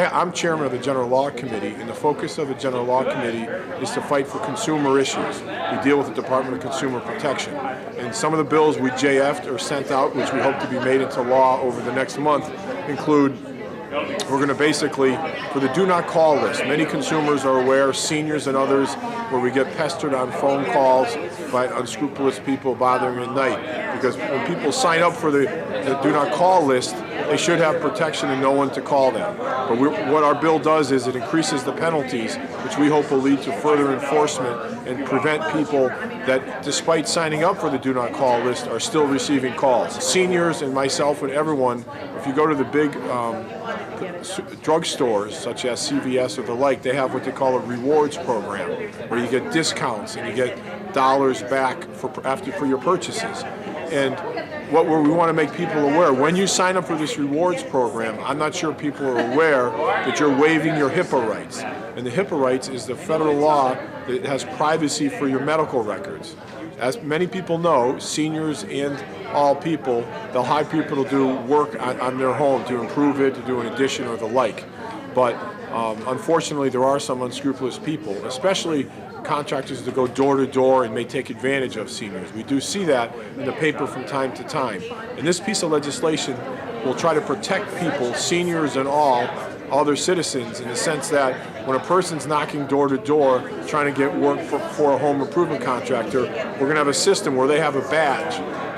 I'm chairman of the General Law Committee, and the focus of the General Law Committee is to fight for consumer issues. We deal with the Department of Consumer Protection. And some of the bills we JF'd or sent out, which we hope to be made into law over the next month, include we're going to basically, for the do not call list, many consumers are aware, seniors and others, where we get pestered on phone calls by unscrupulous people bothering at night. Because when people sign up for the do not call list, they should have protection and know when to call them. But what our bill does is it increases the penalties, which we hope will lead to further enforcement and prevent people that, despite signing up for the do not call list, are still receiving calls. Seniors and myself and everyone, if you go to the big drugstores such as CVS or the like, they have what they call a rewards program where you get discounts and you get dollars back for your purchases. And what we want to make people aware, when you sign up for this rewards program, I'm not sure people are aware that you're waiving your HIPAA rights. And the HIPAA rights is the federal law that has privacy for your medical records. As many people know, seniors and all people, they'll hire people to do work on their home, to improve it, to do an addition or the like. But unfortunately, there are some unscrupulous people, especially contractors that go door to door and may take advantage of seniors. We do see that in the paper from time to time. And this piece of legislation will try to protect people, seniors and all their citizens, in the sense that when a person's knocking door to door trying to get work for a home improvement contractor, we're going to have a system where they have a badge.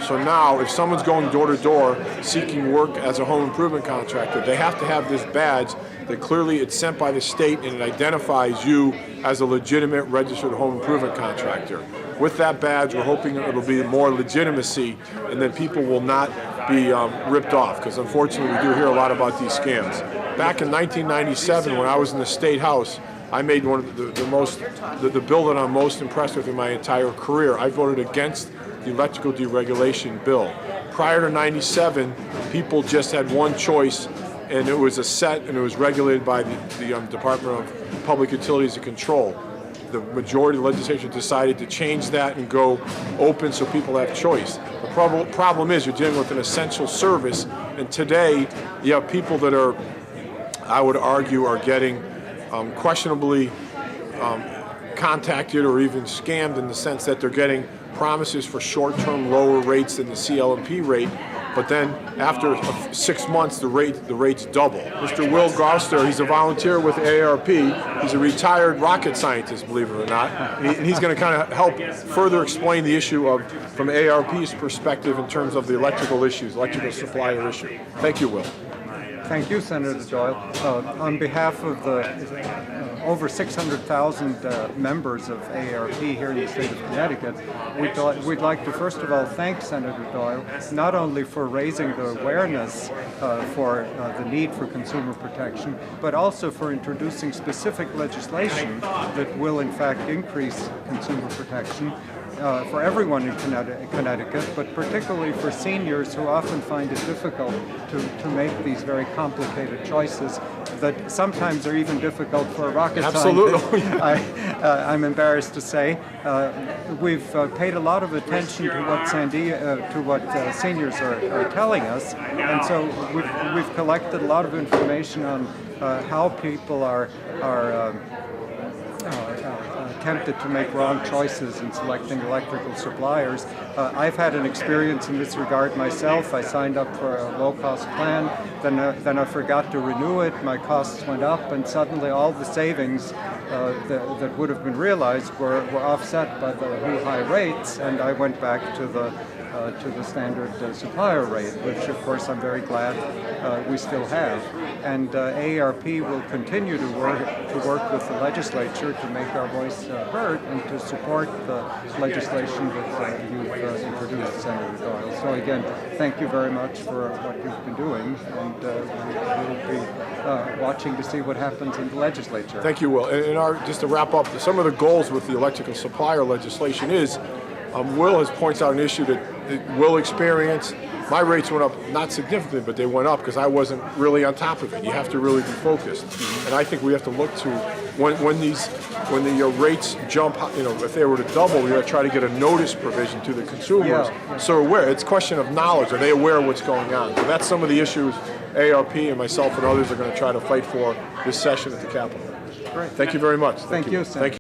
So now if someone's going door to door seeking work as a home improvement contractor, they have to have this badge that clearly it's sent by the state and it identifies you as a legitimate registered home improvement contractor. With that badge, we're hoping it'll be more legitimacy and then people will not be ripped off, because unfortunately we do hear a lot about these scams. Back in 1997, when I was in the State House, I made one of the bill that I'm most impressed with in my entire career. I voted against the electrical deregulation bill. Prior to 97, people just had one choice, and it was a set, and it was regulated by the Department of Public Utilities and Control. The majority of the legislature decided to change that and go open so people have choice. The problem is you're dealing with an essential service, and today you have people that are, I would argue, are getting questionably contacted or even scammed, in the sense that they're getting promises for short-term lower rates than the CL&P rate, but then after 6 months the rates double. Mr. Will Gloucester, he's a volunteer with AARP. He's a retired rocket scientist, believe it or not. And he's going to kind of help further explain the issue from AARP's perspective in terms of the electrical issues, electrical supplier issue. Thank you, Will. Thank you, Senator Doyle. On behalf of the over 600,000 members of AARP here in the state of Connecticut, we'd like to first of all thank Senator Doyle not only for raising the awareness for the need for consumer protection, but also for introducing specific legislation that will in fact increase consumer protection for everyone in Connecticut, but particularly for seniors who often find it difficult to make these very complicated choices that sometimes are even difficult for a rocket Absolutely. scientist. I'm embarrassed to say. We've paid a lot of attention to what seniors are telling us, and so we've collected a lot of information on how people are tempted to make wrong choices in selecting electrical suppliers. I've had an experience in this regard myself. I signed up for a low-cost plan, then I forgot to renew it, my costs went up, and suddenly all the savings that would have been realized were offset by the high rates, and I went back to the standard supplier rate, which of course I'm very glad we still have. And AARP will continue to work with the legislature to make our voice heard and to support the legislation that you've introduced, Senator Doyle. So again, thank you very much for what you've been doing, and we'll be watching to see what happens in the legislature. Thank you, Will. And just to wrap up, some of the goals with the electrical supplier legislation is Will has pointed out an issue that will experience. My rates went up, not significantly, but they went up because I wasn't really on top of it. You have to really be focused. And I think we have to look to, when the rates jump, if they were to double, we got to try to get a notice provision to the consumers. Yeah. So aware, it's a question of knowledge. Are they aware of what's going on? So that's some of the issues AARP and myself and others are going to try to fight for this session at the Capitol. Great. Thank you very much. Thank you, Sam. Thank you.